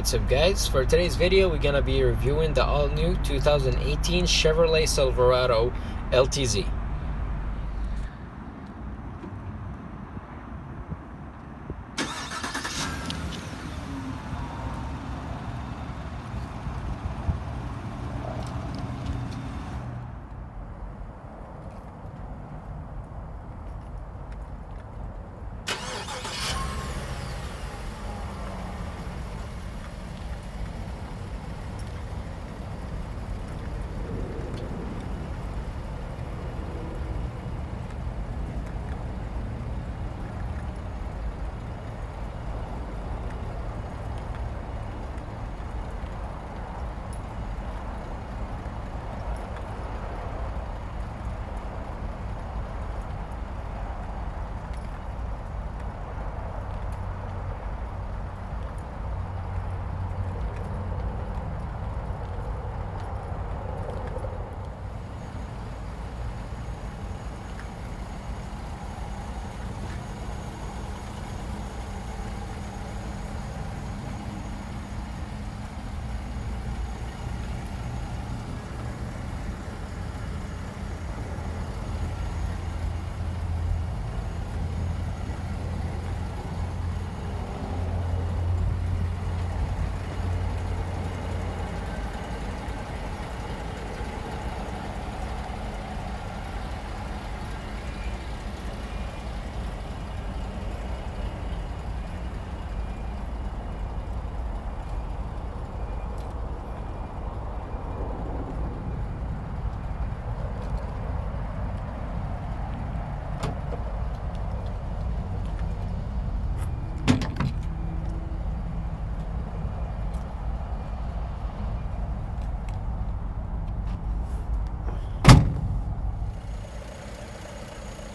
What's up guys, for today's video we're gonna be reviewing the all-new 2018 Chevrolet Silverado LTZ.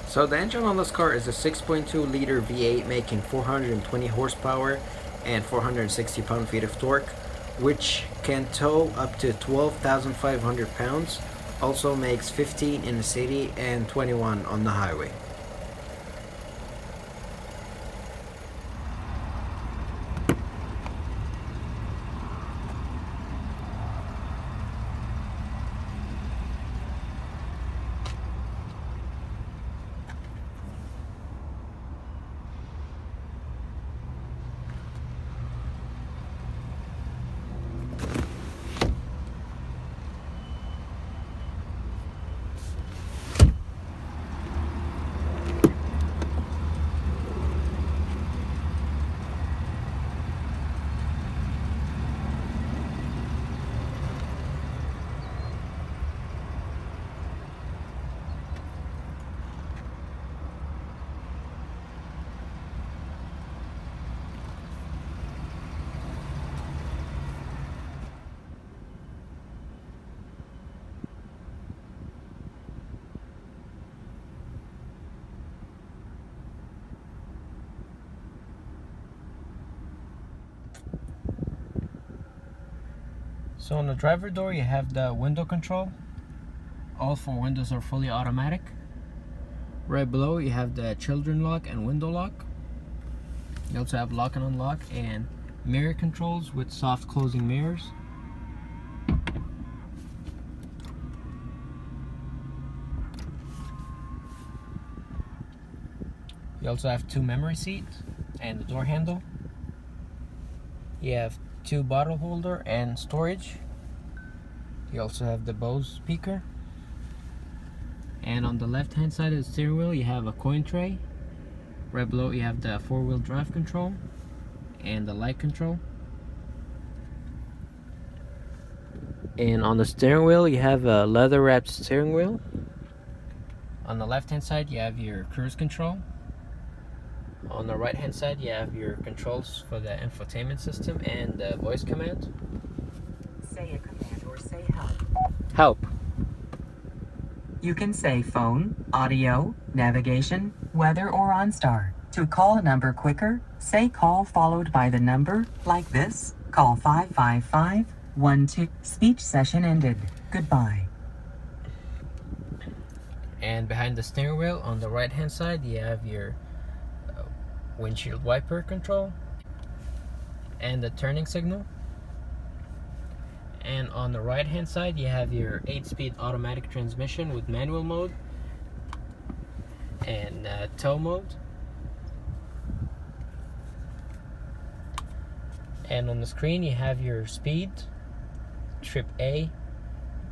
So the engine on this car is a 6.2 liter V8 making 420 horsepower and 460 pound-feet of torque, which can tow up to 12,500 pounds, also makes 15 in the city and 21 on the highway. So on the driver door you have the window control. All four windows are fully automatic. Right below you have the children lock and window lock. You also have lock and unlock and mirror controls with soft closing mirrors. You also have two memory seats and the door handle. You have two bottle holder and storage. You also have the Bose speaker. And on the left hand side of the steering wheel you have a coin tray. Right below you have the four-wheel drive control and the light control. And on the steering wheel you have a leather wrapped steering wheel. On the left hand side you have your cruise control. On the right hand side you have your controls for the infotainment system and the voice command. Say a command or say help. Help. You can say phone, audio, navigation, weather, or OnStar. To call a number quicker, say call followed by the number, like this. Call 55512. Speech session ended. Goodbye. And behind the steering wheel on the right hand side you have your windshield wiper control and the turning signal. And on the right hand side you have your 8-speed automatic transmission with manual mode and tow mode. And on the screen you have your speed, trip A,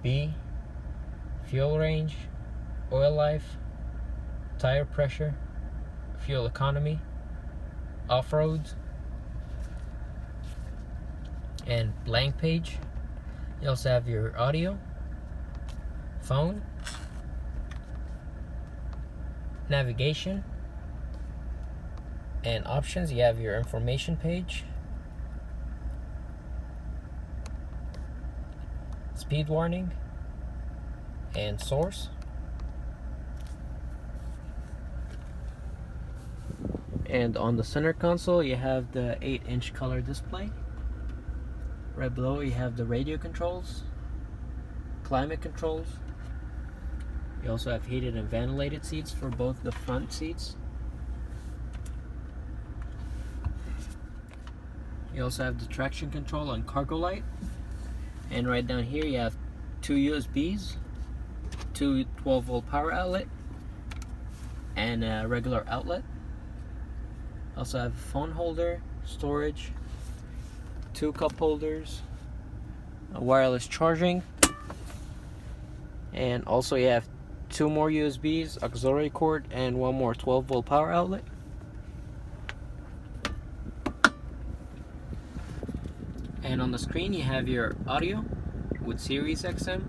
B, fuel range, oil life, tire pressure, fuel economy, off-road, and blank page. You also have your audio, phone, navigation, and options. You have your information page, speed warning, and source. And on the center console you have the 8-inch color display. Right below you have the radio controls, climate controls. You also have heated and ventilated seats for both the front seats. You also have the traction control on cargo light. And right down here you have 2 USBs, 2 12-volt power outlet, and a regular outlet. Also have a phone holder, storage, 2 cup holders, a wireless charging, and also you have 2 more USBs, auxiliary cord, and 1 more 12-volt power outlet. And on the screen you have your audio with Sirius XM.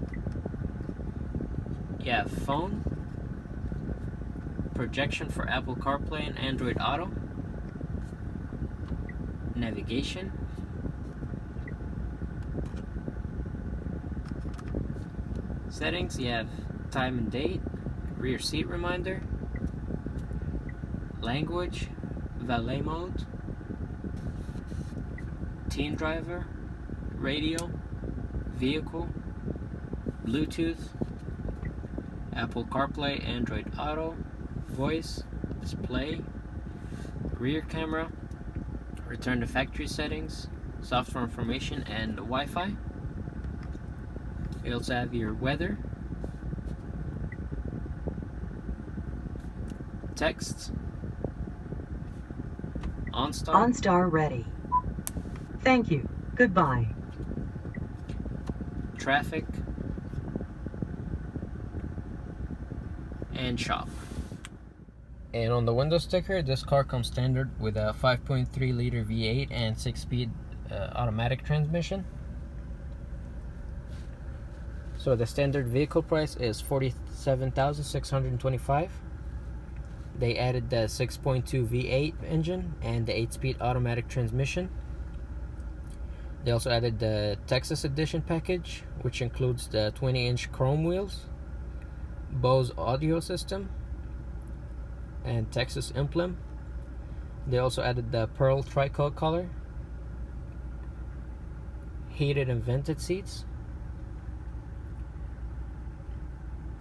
You have phone, projection for Apple CarPlay and Android Auto, navigation, settings. You have time and date, rear seat reminder, language, valet mode, teen driver, radio, vehicle, Bluetooth, Apple CarPlay, Android Auto, voice, display, rear camera, return to factory settings, software information, and Wi-Fi. You also have your weather, text, OnStar, OnStar ready. Thank you. Goodbye. traffic, and shop. And on the window sticker, this car comes standard with a 5.3 liter V8 and 6-speed automatic transmission. So the standard vehicle price is $47,625. They added the 6.2 V8 engine and the 8-speed automatic transmission. They also added the Texas Edition package, which includes the 20-inch chrome wheels, Bose audio system, and Texas emblem. They also added the pearl tricolor color, heated and vented seats,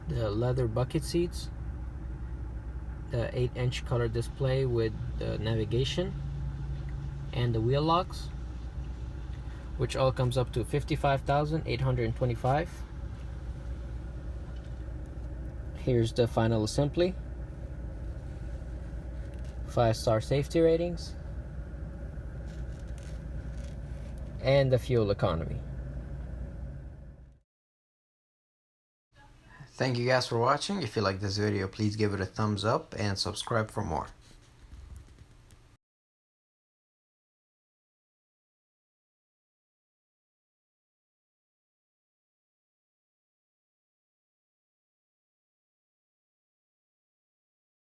the leather bucket seats, the 8-inch color display with the navigation, and the wheel locks, which all comes up to $55,825. Here's the final assembly, 5-star safety ratings, and the fuel economy. Thank you guys for watching. If you like this video, please give it a thumbs up and subscribe for more.